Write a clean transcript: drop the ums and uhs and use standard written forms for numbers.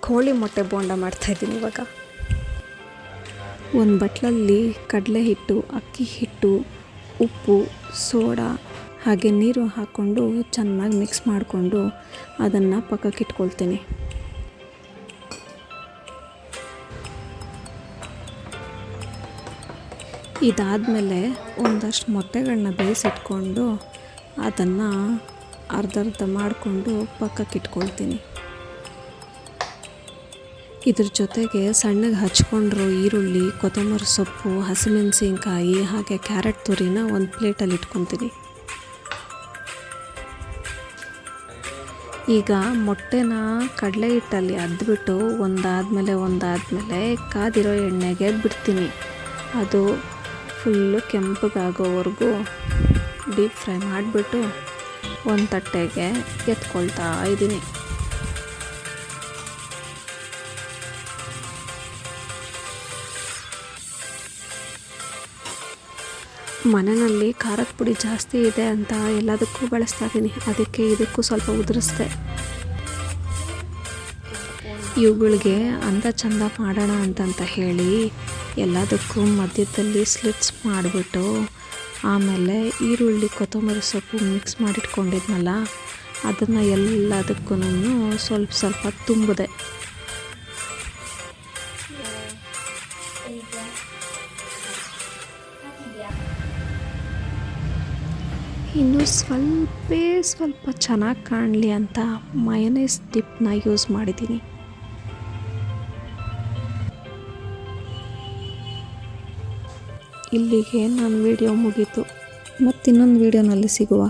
ಕೋಳಿ ಮೊಟ್ಟೆ ಬೋಂಡ ಮಾಡ್ತಾಯಿದ್ದೀನಿ ಇವಾಗ. ಒಂದು ಬಟ್ಲಲ್ಲಿ ಕಡಲೆ ಹಿಟ್ಟು, ಅಕ್ಕಿ ಹಿಟ್ಟು, ಉಪ್ಪು, ಸೋಡಾ ಹಾಗೆ ನೀರು ಹಾಕ್ಕೊಂಡು ಚೆನ್ನಾಗಿ ಮಿಕ್ಸ್ ಮಾಡಿಕೊಂಡು ಅದನ್ನು ಪಕ್ಕಕ್ಕೆ ಇಟ್ಕೊಳ್ತೀನಿ. ಇದಾದಮೇಲೆ ಒಂದಷ್ಟು ಮೊಟ್ಟೆಗಳನ್ನ ಬೇಯಿಸಿಟ್ಕೊಂಡು ಅದನ್ನು ಅರ್ಧ ಮಾಡಿಕೊಂಡು ಪಕ್ಕಕ್ಕೆ ಇಟ್ಕೊಳ್ತೀನಿ. ಇದ್ರ ಜೊತೆಗೆ ಸಣ್ಣಗೆ ಹಚ್ಕೊಂಡಿರೋ ಈರುಳ್ಳಿ, ಕೊತ್ತಂಬರಿ ಸೊಪ್ಪು, ಹಸಿಮೆಣಸಿನ್ಕಾಯಿ ಹಾಗೆ ಕ್ಯಾರೆಟ್ ತುರಿನ ಒಂದು ಪ್ಲೇಟಲ್ಲಿ ಇಟ್ಕೊತೀನಿ. ಈಗ ಮೊಟ್ಟೆನ ಕಡಲೆ ಹಿಟ್ಟಲ್ಲಿ ಅದ್ಬಿಟ್ಟು ಒಂದಾದಮೇಲೆ ಕಾದಿರೋ ಎಣ್ಣೆಗೆ ಬಿಡ್ತೀನಿ. ಅದು ಫುಲ್ಲು ಕೆಂಪಗಾಗೋವರೆಗೂ ಡೀಪ್ ಫ್ರೈ ಮಾಡಿಬಿಟ್ಟು ಒಂದು ತಟ್ಟೆಗೆ ಎತ್ಕೊಳ್ತಾ ಇದ್ದೀನಿ. ಮನೆಯಲ್ಲಿ ಖಾರದ ಪುಡಿ ಜಾಸ್ತಿ ಇದೆ ಅಂತ ಎಲ್ಲದಕ್ಕೂ ಬಳಸ್ತಾ ಇದ್ದೀನಿ. ಅದಕ್ಕೆ ಇದಕ್ಕೂ ಸ್ವಲ್ಪ ಉದುರಿಸ್ದೆ. ಇವುಗಳಿಗೆ ಅಂದ ಚಂದ ಮಾಡೋಣ ಅಂತಂತ ಹೇಳಿ ಎಲ್ಲದಕ್ಕೂ ಮಧ್ಯದಲ್ಲಿ ಸ್ಲಿಟ್ಸ್ ಮಾಡಿಬಿಟ್ಟು ಆಮೇಲೆ ಈರುಳ್ಳಿ, ಕೊತ್ತಂಬರಿ ಸೊಪ್ಪು ಮಿಕ್ಸ್ ಮಾಡಿಟ್ಕೊಂಡಿದ್ನಲ್ಲ ಅದನ್ನು ಎಲ್ಲದಕ್ಕೂ ಸ್ವಲ್ಪ ತುಂಬಿದೆ. ಇನ್ನು ಸ್ವಲ್ಪ ಚೆನ್ನಾಗಿ ಕಾಣಲಿ ಅಂತ ಮಯೋನೈಸ್ ಡಿಪ್ನ ಯೂಸ್ ಮಾಡಿದ್ದೀನಿ. ಇಲ್ಲಿಗೆ ನನ್ನ ವಿಡಿಯೋ ಮುಗೀತು. ಮತ್ತಿನ್ನೊಂದು ವಿಡಿಯೋನಲ್ಲಿ ಸಿಗುವ.